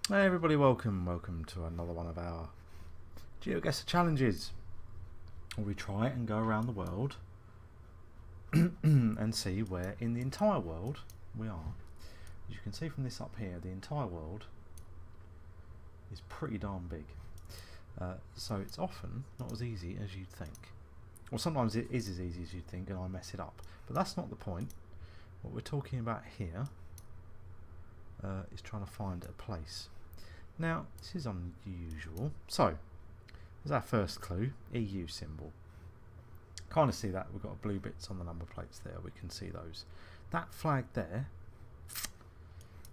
Hey everybody, welcome to another one of our Geoguessr challenges, where we try and go around the world and see where in the entire world we are. As you can see from this up here, the entire world is pretty darn big, so it's often not as easy as you'd think. Well, sometimes it is as easy as you'd think and I mess it up, but that's not the point. What we're talking about here is trying to find a place. Now, this is unusual. So, there's our first clue, EU symbol. Kind of see that, we've got blue bits on the number plates there, we can see those. That flag there,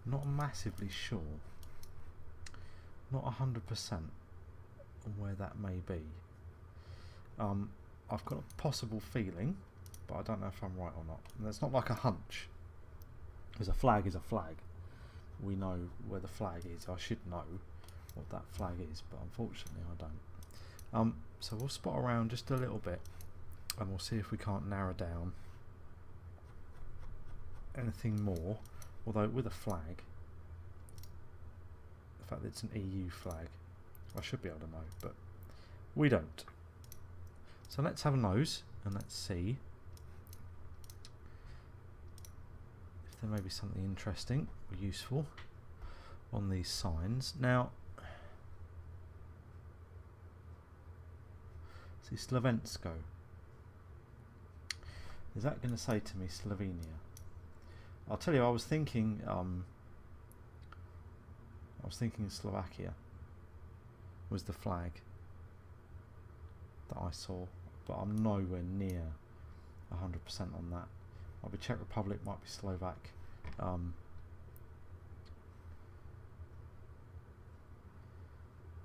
not massively sure, not 100% on where that may be. I've got a possible feeling, but I don't know if I'm right or not. And it's not like a hunch, because a flag is a flag. We know where the flag is. I should know what that flag is, but unfortunately I don't. So we'll spot around just a little bit and we'll see if we can't narrow down anything more, although with a flag, the fact that it's an EU flag, I should be able to know, but we don't. So let's have a nose and let's see if there may be something interesting or useful on these signs. Now, see, Slovensko. Is that going to say to me Slovenia? I'll tell you, I was thinking Slovakia was the flag that I saw, but I'm nowhere near 100% on that. Might be Czech Republic, might be Slovak.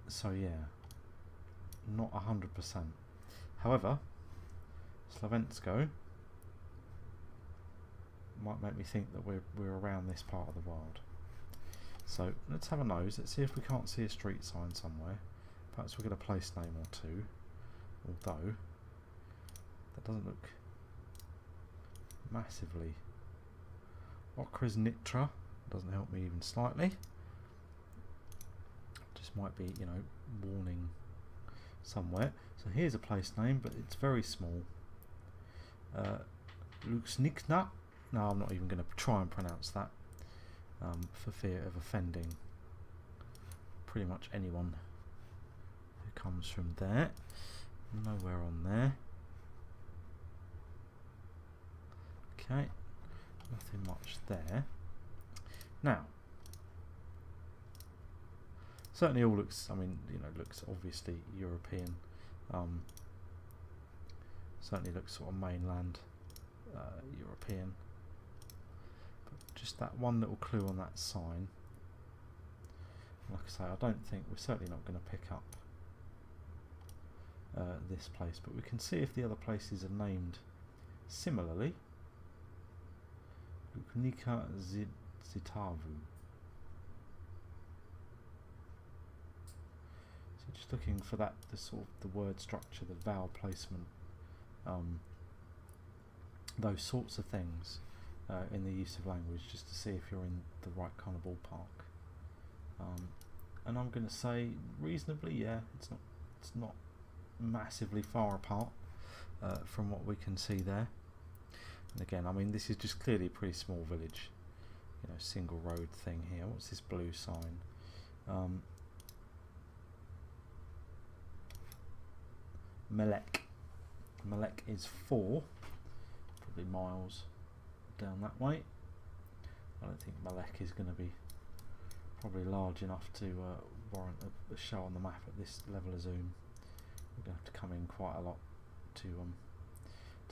So yeah, not 100%. However, Slovensko might make me think that we're around this part of the world. So let's have a nose. Let's see if we can't see a street sign somewhere. Perhaps we'll get a place name or two. Although that doesn't look massively. Okresnitra doesn't help me even slightly. Just might be, you know, warning somewhere. So here's a place name, but it's very small. Luxnikna. No, I'm not even going to try and pronounce that for fear of offending pretty much anyone who comes from there. Nowhere on there. Okay, nothing much there. Now, certainly all looks, I mean, you know, looks obviously European. Certainly looks sort of mainland European. But just that one little clue on that sign. Like I say, I don't think we're certainly not going to pick up this place, but we can see if the other places are named similarly. Luknika Zitavu. So just looking for that, the sort of the word structure, the vowel placement, those sorts of things in the use of language, just to see if you're in the right kind of ballpark. And I'm going to say reasonably, yeah, it's not massively far apart from what we can see there. And again, I mean, this is just clearly a pretty small village, you know, single road thing here. What's this blue sign? Melek. Melek is 4, probably miles down that way. I don't think Melek is going to be probably large enough to warrant a show on the map at this level of zoom. We're going to have to come in quite a lot to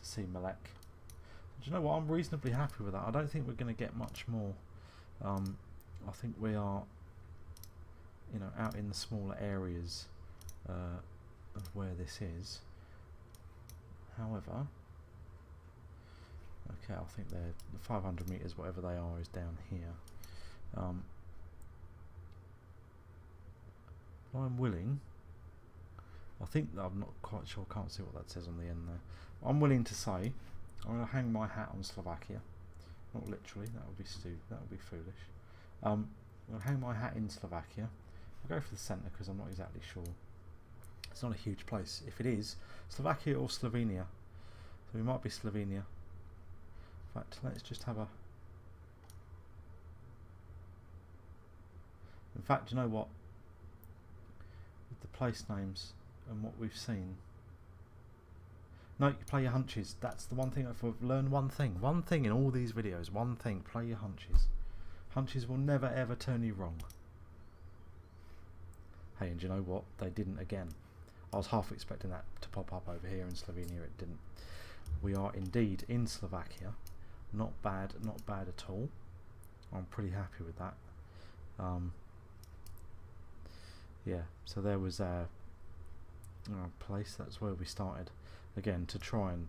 see Melek. Do you know what? I'm reasonably happy with that. I don't think we're going to get much more. I think we are, you know, out in the smaller areas of where this is. However, okay, I think they're 500 meters, whatever they are, is down here. I'm willing. I think I'm not quite sure. Can't see what that says on the end there. I'm willing to say I'm going to hang my hat on Slovakia. Not literally. That would be foolish. I'll hang my hat in Slovakia. I'll go for the centre because I'm not exactly sure. It's not a huge place. If it is, Slovakia or Slovenia. So we might be Slovenia. In fact, let's just have a... In fact, you know what? With the place names and what we've seen... No, you play your hunches. That's the one thing. If I've learned one thing in all these videos, one thing, play your hunches. Hunches will never ever turn you wrong. Hey, and you know what? They didn't again. I was half expecting that to pop up over here in Slovenia. It didn't. We are indeed in Slovakia. Not bad at all. I'm pretty happy with that. Yeah, so there was our place. That's where we started. Again, to try and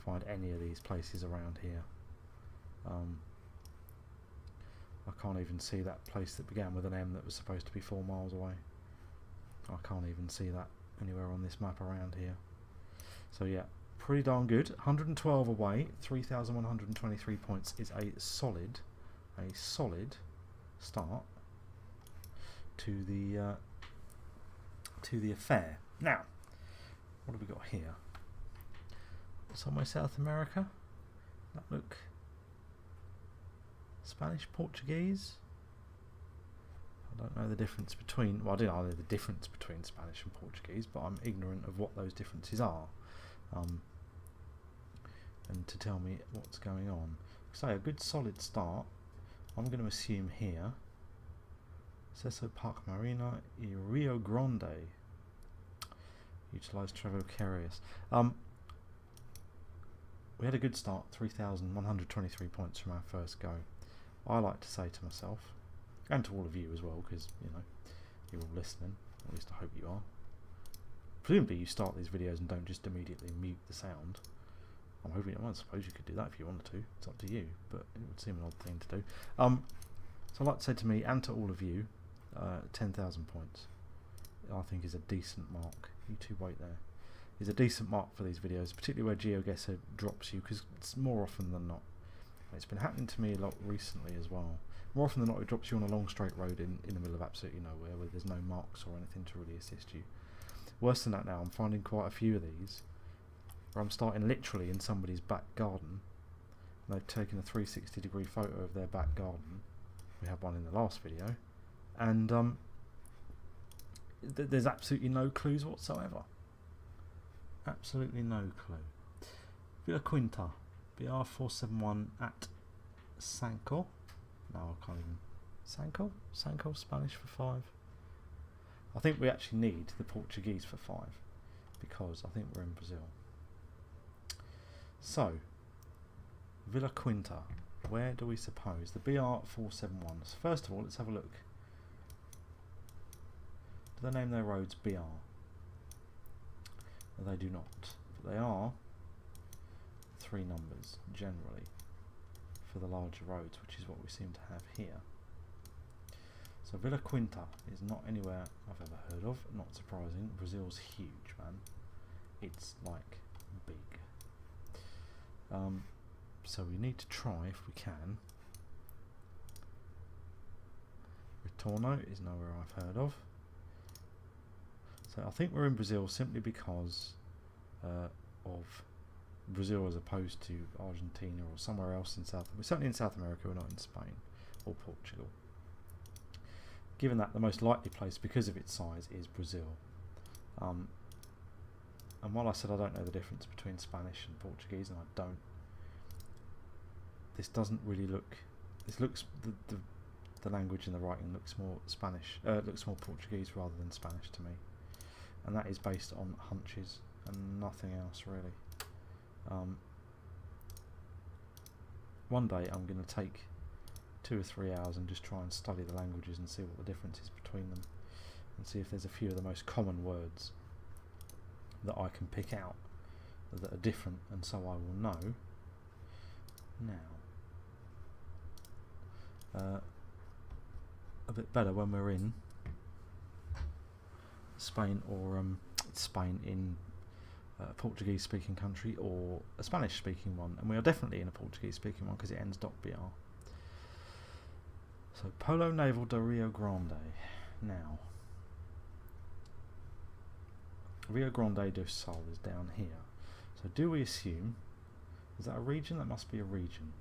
find any of these places around here. I can't even see that place that began with an M that was supposed to be 4 miles away. I can't even see that anywhere on this map around here. So yeah, pretty darn good. 112 away, 3,123 points is a solid start to the affair. Now, what have we got here? Somewhere South America. That look Spanish, Portuguese. I don't know the difference between. Well, I don't know the difference between Spanish and Portuguese, but I'm ignorant of what those differences are. And to tell me what's going on. So a good solid start. I'm going to assume here. Ceso Park Marina y Rio Grande. Utilise travel carriers. We had a good start, 3,123 points from our first go. I like to say to myself, and to all of you as well, because you know you're all listening. At least I hope you are. Presumably you start these videos and don't just immediately mute the sound. I'm hoping. I suppose you could do that if you wanted to. It's up to you, but it would seem an odd thing to do. So I'd like to say to me and to all of you, 10,000 points. I think is a decent mark. You two wait there. Is a decent mark for these videos, particularly where Geoguessr drops you, because it's more often than not. It's been happening to me a lot recently as well. More often than not, it drops you on a long straight road in the middle of absolutely nowhere, where there's no marks or anything to really assist you. Worse than that now, I'm finding quite a few of these where I'm starting literally in somebody's back garden. And they've taken a 360-degree photo of their back garden. We had one in the last video, and there's absolutely no clues whatsoever. Absolutely no clue. Villa Quinta, BR471 at Sanco. No, I can't even. Sanco? Sanco, Spanish for 5. I think we actually need the Portuguese for 5 because I think we're in Brazil. So, Villa Quinta, where do we suppose? The BR471. So first of all, let's have a look. Do they name their roads BR? No, they do not. But they are 3 numbers, generally, for the larger roads, which is what we seem to have here. So Villa Quinta is not anywhere I've ever heard of. Not surprising. Brazil's huge, man. It's like big. So we need to try, if we can. Retorno is nowhere I've heard of. So I think we're in Brazil simply because of Brazil as opposed to Argentina or somewhere else in South. We're certainly in South America. We're not in Spain or Portugal. Given that the most likely place, because of its size, is Brazil. And while I said I don't know the difference between Spanish and Portuguese, and I don't, this doesn't really look. This looks the language and the writing looks more Spanish. Looks more Portuguese rather than Spanish to me, and that is based on hunches and nothing else really. One day I'm going to take 2 or 3 hours and just try and study the languages and see what the difference is between them, and see if there's a few of the most common words that I can pick out that are different, and so I will know. Now, a bit better when we're in Spain or Spain in a Portuguese speaking country or a Spanish speaking one, and we are definitely in a Portuguese speaking one because it ends .br. So Polo Naval de Rio Grande. Now, Rio Grande do Sul is down here. So do we assume, is that a region? That must be a region.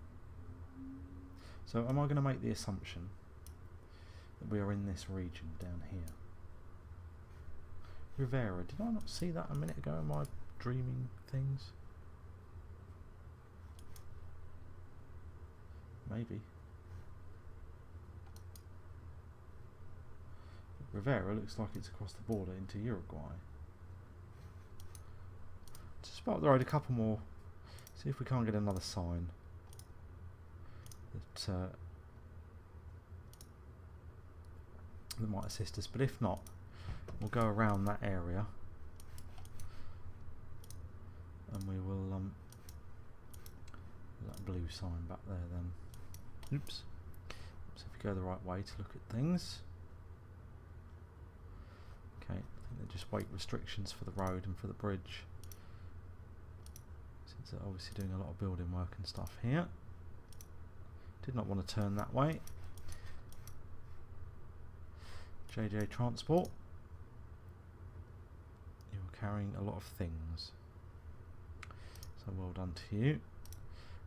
So am I going to make the assumption that we are in this region down here? Rivera, did I not see that a minute ago in my dreaming things? Maybe. Rivera looks like it's across the border into Uruguay. Just spot the road a couple more. See if we can't get another sign that that might assist us. But if not, we'll go around that area and we will that blue sign back there then. Oops. So if you go the right way to look at things. Okay, I think they're just weight restrictions for the road and for the bridge, since they're obviously doing a lot of building work and stuff here. Did not want to turn that way. JJ Transport, you're carrying a lot of things, so well done to you.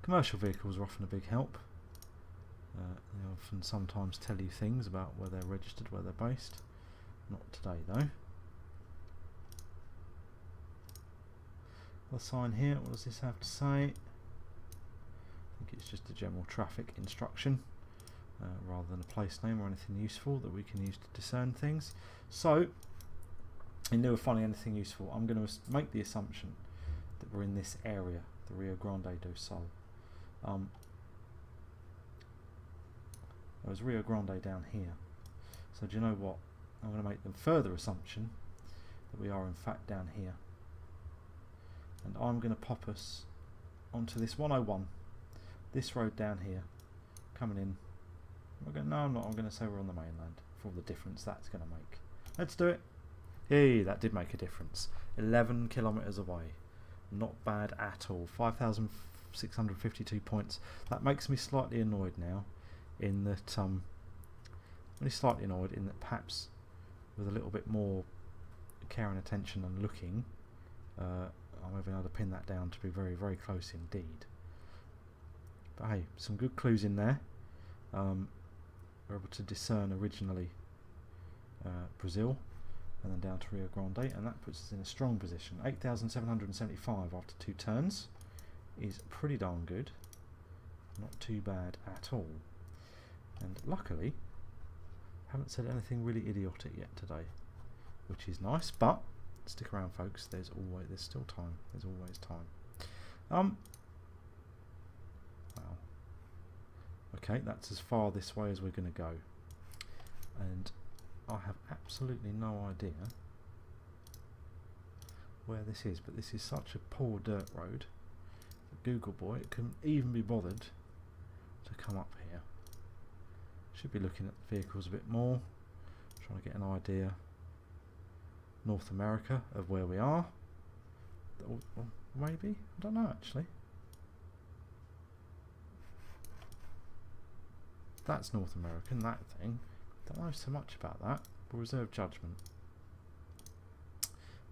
Commercial vehicles are often a big help. They often sometimes tell you things about where they're registered, where they're based. Not today though. The sign here, what does this have to say? I think it's just a general traffic instruction, rather than a place name or anything useful that we can use to discern things. So, in lieu of finding anything useful, I'm going to make the assumption that we're in this area, the Rio Grande do Sul. There was Rio Grande down here. So do you know what? I'm going to make the further assumption that we are in fact down here. And I'm going to pop us onto this 101, this road down here, coming in. No, I'm not. I'm going to say we're on the mainland, for all the difference that's going to make. Let's do it. Hey, that did make a difference. 11 kilometres away. Not bad at all. 5,652 points. That makes me slightly annoyed now, in that only slightly annoyed in that perhaps with a little bit more care and attention and looking, I'm able to pin that down to be very, very close indeed. But hey, some good clues in there. We're able to discern originally Brazil, and then down to Rio Grande, and that puts us in a strong position. 8,775 after 2 turns is pretty darn good. Not too bad at all. And luckily, haven't said anything really idiotic yet today, which is nice. But stick around, folks. There's still time. There's always time. Wow. Okay, that's as far this way as we're going to go, and I have absolutely no idea where this is. But this is such a poor dirt road that Google Boy couldn't even be bothered to come up here. Should be looking at the vehicles a bit more, trying to get an idea, North America, of where we are. Or maybe, I don't know actually. That's North American, that thing. Don't know so much about that. We'll reserve judgment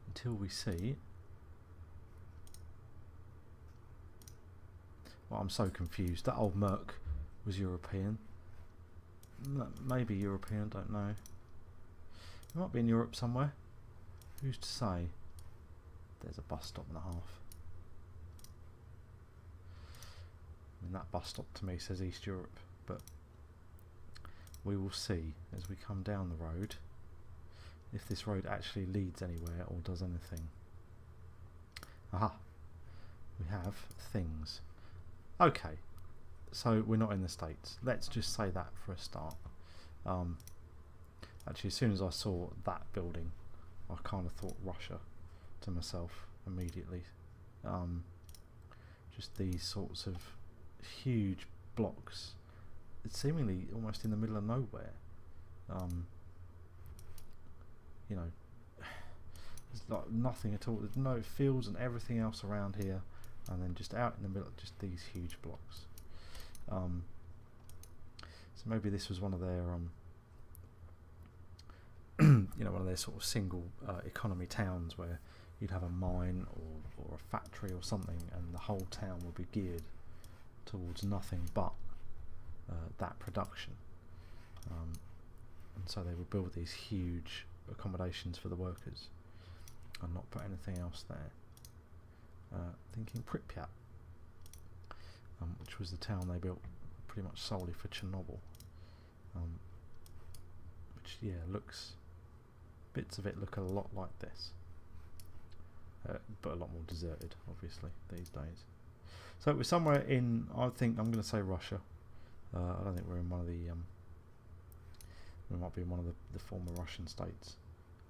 until we see. Well, I'm so confused. That old Merc was European. Maybe European, don't know. It might be in Europe somewhere. Who's to say? There's a bus stop and a half. I mean, that bus stop to me says East Europe, but we will see as we come down the road if this road actually leads anywhere or does anything. Aha! We have things. Okay. So we're not in the States. Let's just say that for a start. Actually, as soon as I saw that building, I kind of thought Russia to myself immediately. Just these sorts of huge blocks, it's seemingly almost in the middle of nowhere. You know, there's like nothing at all. There's no fields and everything else around here, and then just out in the middle, just these huge blocks. So maybe this was one of their one of their sort of single economy towns where you'd have a mine or a factory or something, and the whole town would be geared towards nothing but that production. And so they would build these huge accommodations for the workers and not put anything else there. Thinking Pripyat, which was the town they built pretty much solely for Chernobyl, which bits of it look a lot like this, but a lot more deserted obviously these days. So it was somewhere in, I think I'm going to say Russia. I don't think we're in one of the we might be in one of the former Russian states.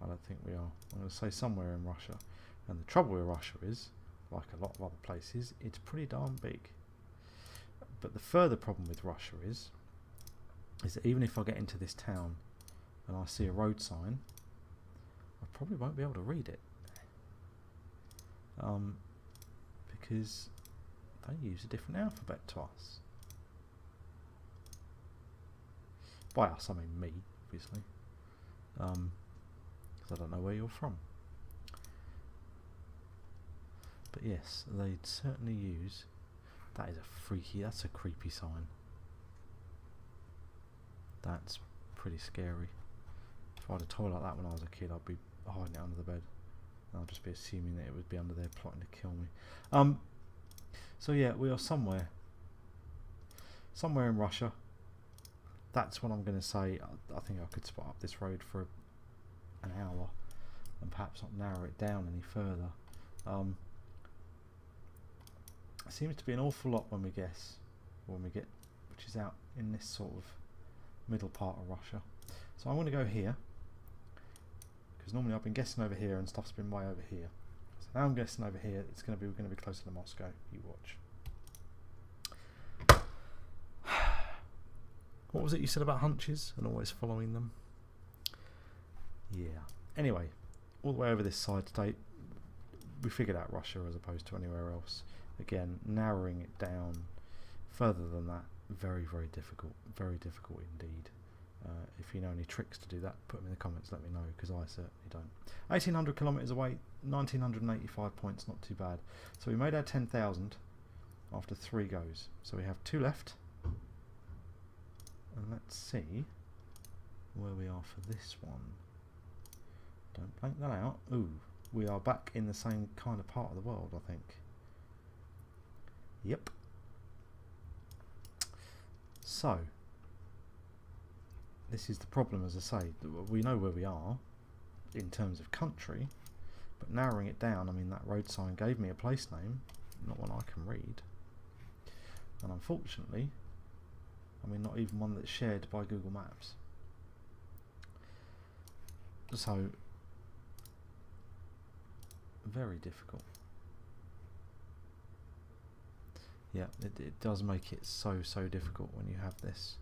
I don't think we are. I'm going to say somewhere in Russia. And the trouble with Russia is, like a lot of other places, it's pretty darn big. But the further problem with Russia is that even if I get into this town and I see a road sign, I probably won't be able to read it. Because they use a different alphabet to us. By us, I mean me, obviously. Because I don't know where you're from. But yes, they'd certainly use... That is that's a creepy sign. That's pretty scary. If I had a toy like that when I was a kid, I'd be hiding it under the bed. And I'd just be assuming that it would be under there plotting to kill me. So yeah, we are somewhere in Russia. That's what I'm going to say. I think I could spot up this road for an hour and perhaps not narrow it down any further. It seems to be an awful lot when we get, which is out in this sort of middle part of Russia. So I'm going to go here, because normally I've been guessing over here and stuff's been way over here. So now I'm guessing over here. We're going to be closer to Moscow. You watch. What was it you said about hunches and always following them? Yeah. Anyway, all the way over this side state, we figured out Russia as opposed to anywhere else. Again, narrowing it down further than that, very, very difficult. Very difficult indeed. If you know any tricks to do that, put them in the comments, let me know, because I certainly don't. 1,800 kilometres away, 1,985 points, not too bad. So we made our 10,000 after 3 goes. So we have 2 left. And let's see where we are for this one. Don't blank that out. Ooh, we are back in the same kind of part of the world, I think. Yep. So, this is the problem, as I say. We know where we are in terms of country, but narrowing it down, I mean, that road sign gave me a place name, not one I can read. And unfortunately, I mean, not even one that's shared by Google Maps. So, very difficult. Yeah, it does make it so difficult when you have this.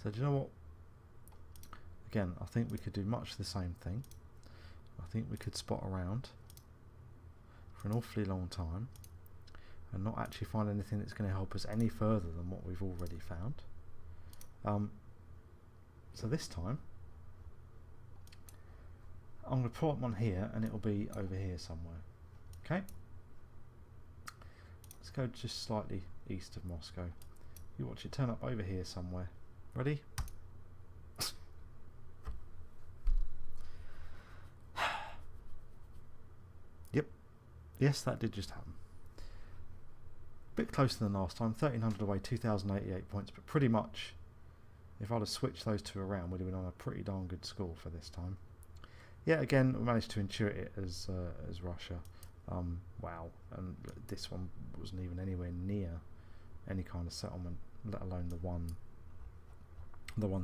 So do you know what? Again, I think we could do much the same thing. I think we could spot around for an awfully long time and not actually find anything that's going to help us any further than what we've already found. So this time I'm going to pull up one here and it'll be over here somewhere. Okay, let's go just slightly east of Moscow. You watch it turn up over here somewhere. Ready? Yep, yes, that did just happen. Bit closer than last time, 1,300 away, 2,088 points, but pretty much if I'd have switched those two around, we'd have been on a pretty darn good score for this time. Yeah, again, we managed to intuit it as Russia. Wow, and this one wasn't even anywhere near any kind of settlement, let alone the one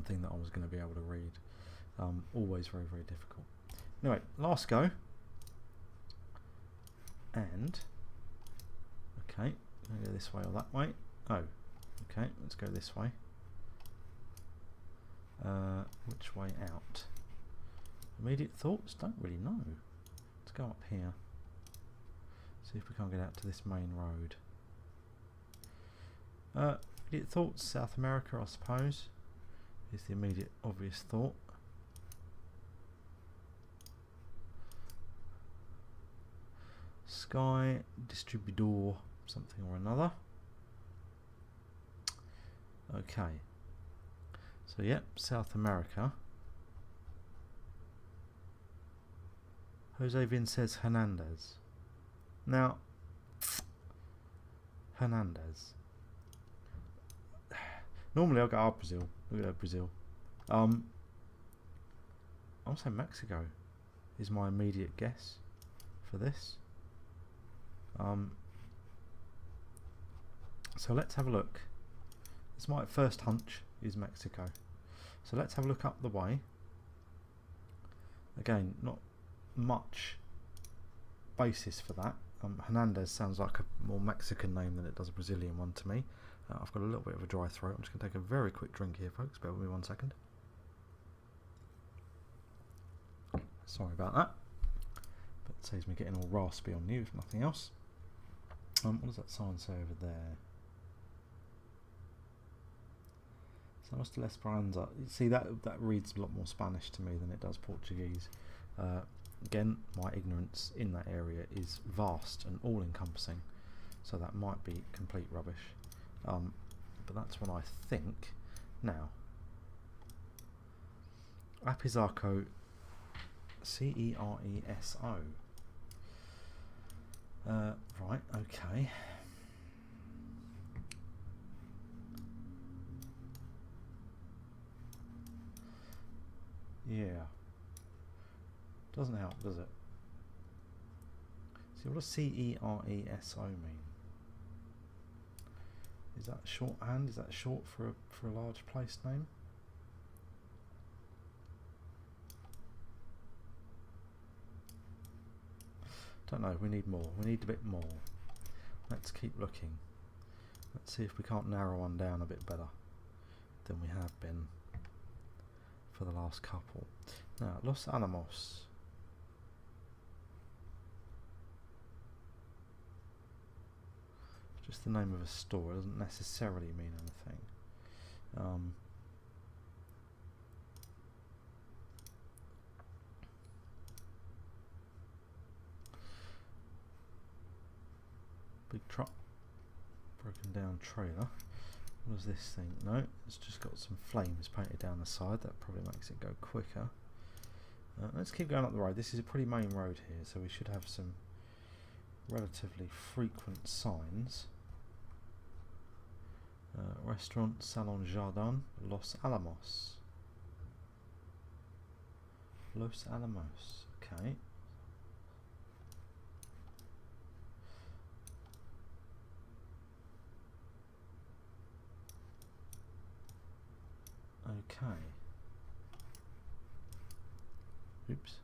thing that I was going to be able to read. Always very, very difficult. Anyway, last go. And okay, I'm going to go this way or that way. Oh, okay, let's go this way. Which way out? Immediate thoughts? Don't really know. Let's go up here. See if we can't get out to this main road. Immediate thoughts, South America, I suppose, is the immediate obvious thought. Sky distributor something or another. Okay. So yep, South America. Jose Vin says Hernandez. Now, Hernandez. Normally I'll go Brazil. Look at that, Brazil. I'll say Mexico is my immediate guess for this. So let's have a look. It's my first hunch is Mexico. So let's have a look up the way. Again, not much basis for that. Hernandez sounds like a more Mexican name than it does a Brazilian one to me. I've got a little bit of a dry throat. I'm just going to take a very quick drink here, folks. Bear with me 1 second. Sorry about that. But it saves me getting all raspy on you, if nothing else. What does that sign say over there? Somos de la Esperanza. See, that reads a lot more Spanish to me than it does Portuguese. Again, my ignorance in that area is vast and all-encompassing, so that might be complete rubbish. But that's what I think. Now, Apizaco, C-E-R-E-S-O. Right, okay. Yeah. Doesn't help, does it? See, what does C-E-R-E-S-O mean? Is that shorthand? Is that short for a large place name? Don't know. We need more. We need a bit more. Let's keep looking. Let's see if we can't narrow one down a bit better than we have been for the last couple. Now, Los Alamos. Just the name of a store. It doesn't necessarily mean anything. Big truck. Broken down trailer. What does this thing? No, it's just got some flames painted down the side. That probably makes it go quicker. Let's keep going up the road. This is a pretty main road here, so we should have some relatively frequent signs. Restaurant Salon Jardin, Los Alamos. Los Alamos, okay. Okay. Oops.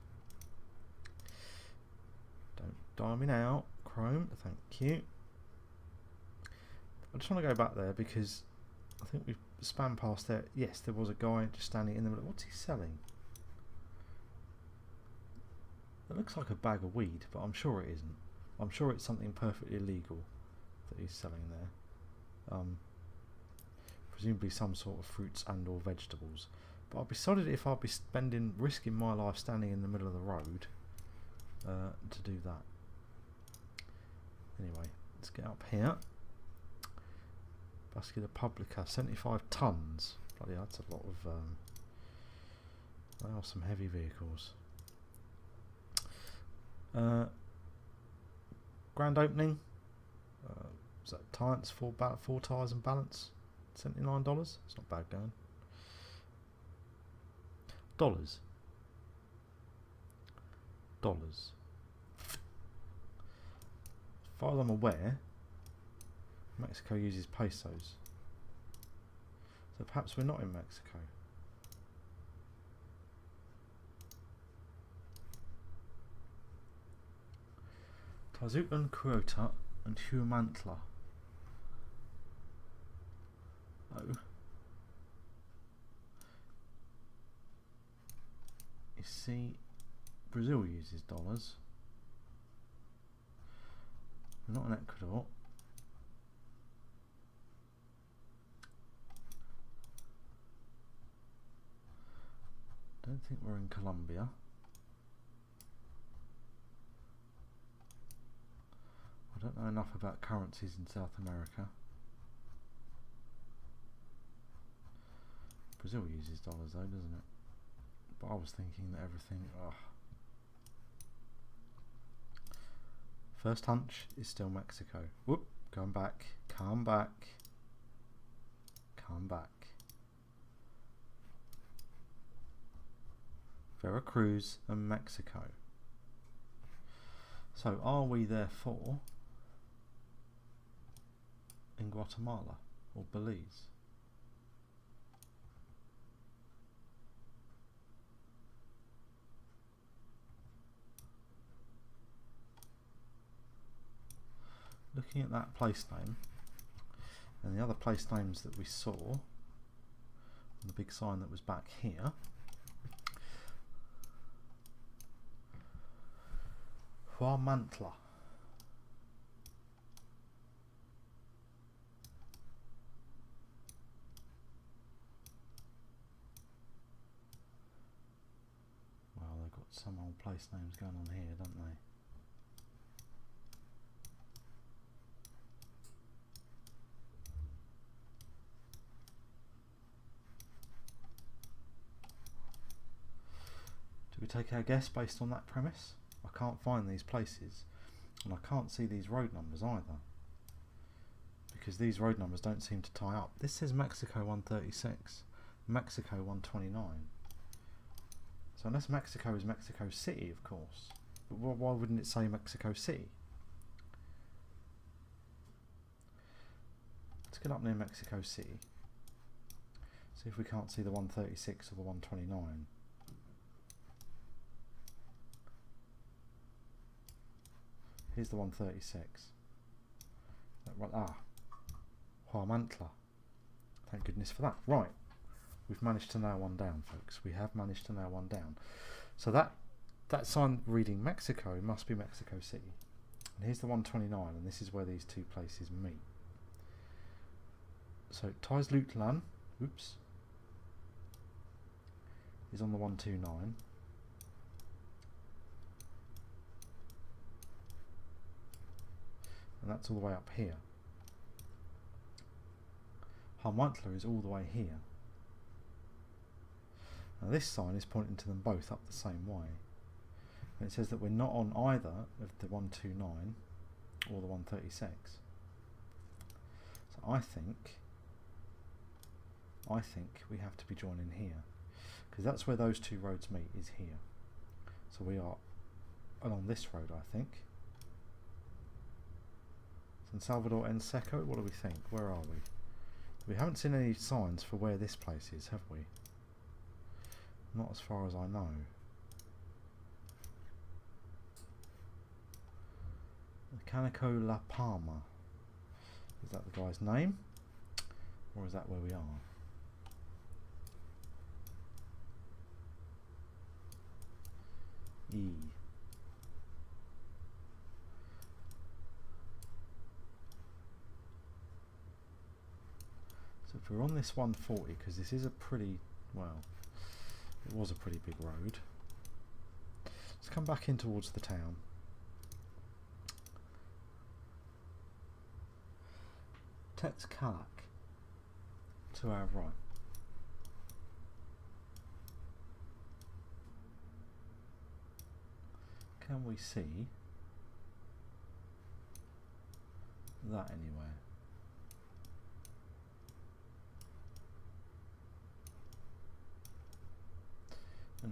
Don't die me now, Chrome, thank you. I just want to go back there because I think we've spammed past there. Yes, there was a guy just standing in the middle. What's he selling? It looks like a bag of weed, but I'm sure it isn't. I'm sure it's something perfectly illegal that he's selling there. Presumably some sort of fruits and or vegetables. But I'd be sorry if I'd be risking my life standing in the middle of the road to do that. Anyway, let's get up here. Basket Publica, 75 tons. Bloody hell, that's a lot of. They are some heavy vehicles. Grand opening. Is that tires? Four tires and balance. $79. It's not bad going. Dollars. As far as I'm aware, Mexico uses pesos. So perhaps we're not in Mexico. Tazutlan, Quota and Huamantla. Oh. You see, Brazil uses dollars. We're not in Ecuador. Don't think we're in Colombia. I don't know enough about currencies in South America. Brazil uses dollars though, doesn't it? But I was thinking that everything... Ugh. First hunch is still Mexico. Whoop, going back, come back, come back. Veracruz and Mexico. So are we therefore in Guatemala or Belize? Looking at that place name and the other place names that we saw, and the big sign that was back here, Huamantla. Well, they've got some old place names going on here, don't they? Do we take our guess based on that premise? I can't find these places, and I can't see these road numbers either, because these road numbers don't seem to tie up. This says Mexico 136, Mexico 129. So unless Mexico is Mexico City, of course, but why wouldn't it say Mexico City? Let's get up near Mexico City, see if we can't see the 136 or the 129. Here's the 136. Huamantla. Thank goodness for that. Right, we've managed to nail one down, folks. We have managed to nail one down. So that sign reading Mexico must be Mexico City. And here's the 129, and this is where these two places meet. So Tizlutlan, oops, is on the 129. And that's all the way up here. Huamantla is all the way here. Now this sign is pointing to them both up the same way. And it says that we're not on either of the 129 or the 136. So I think we have to be joining here, because that's where those two roads meet, is here. So we are along this road, I think. San Salvador en Seco, what do we think? Where are we? We haven't seen any signs for where this place is, have we? Not as far as I know. Canico La Palma. Is that the guy's name? Or is that where we are? E. So if we're on this 140, because this is a pretty, well, it was a pretty big road. Let's come back in towards the town. Tezcalac to our right. Can we see that anywhere?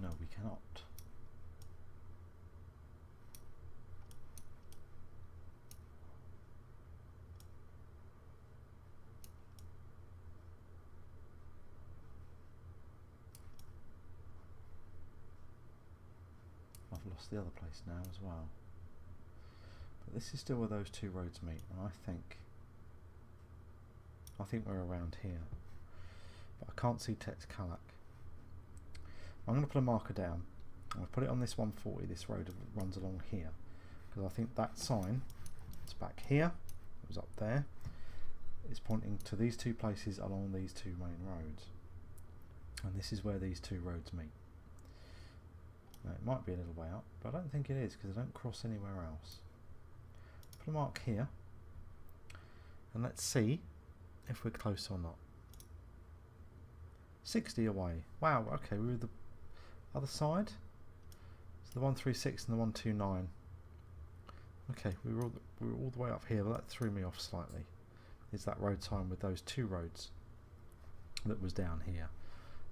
No, we cannot. I've lost the other place now as well. But this is still where those two roads meet, and I think we're around here. But I can't see Tezcalac. I'm going to put a marker down. I'm going to put it on this 140. This road runs along here, because I think that sign It's back here. It was up there. It's pointing to these two places along these two main roads. And this is where these two roads meet. Now, it might be a little way up, but I don't think it is because I don't cross anywhere else. Put a mark here. And let's see if we're close or not. 60 away. Wow, okay, we were the other side. So the 136 and the 129. Okay, we were all the way up here, but that threw me off slightly. Is that road time with those two roads that was down here.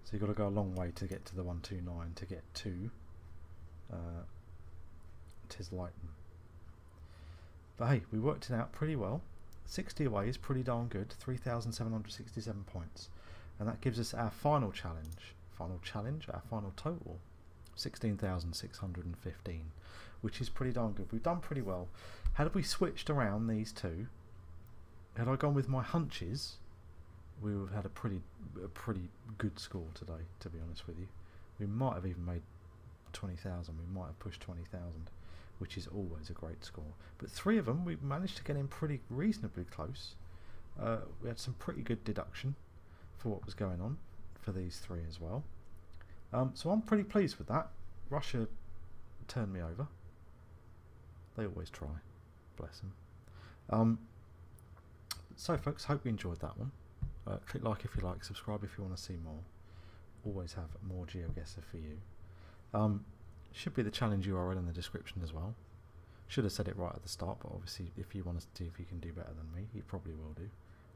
So you've got to go a long way to get to the 129 to get to Tislighton. But hey, we worked it out pretty well. 60 away is pretty darn good. 3,767 points. And that gives us our final challenge. Our final total. 16,615. Which is pretty darn good. We've done pretty well. Had we switched around these two, had I gone with my hunches, we would have had a pretty good score today, to be honest with you. We might have even made 20,000. We might have pushed 20,000, which is always a great score. But 3 of them, we managed to get in pretty reasonably close. We had some pretty good deduction for what was going on for these 3 as well. So I'm pretty pleased with that. Russia turned me over. They always try. Bless them. So folks, hope you enjoyed that one. Click like if you like, subscribe if you want to see more. Always have more Geoguessr for you. Should be the challenge URL in the description as well. Should have said it right at the start, but obviously if you want to see if you can do better than me, you probably will do.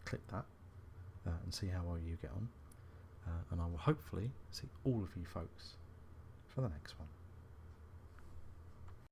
Click that and see how well you get on. And I will hopefully see all of you folks for the next one.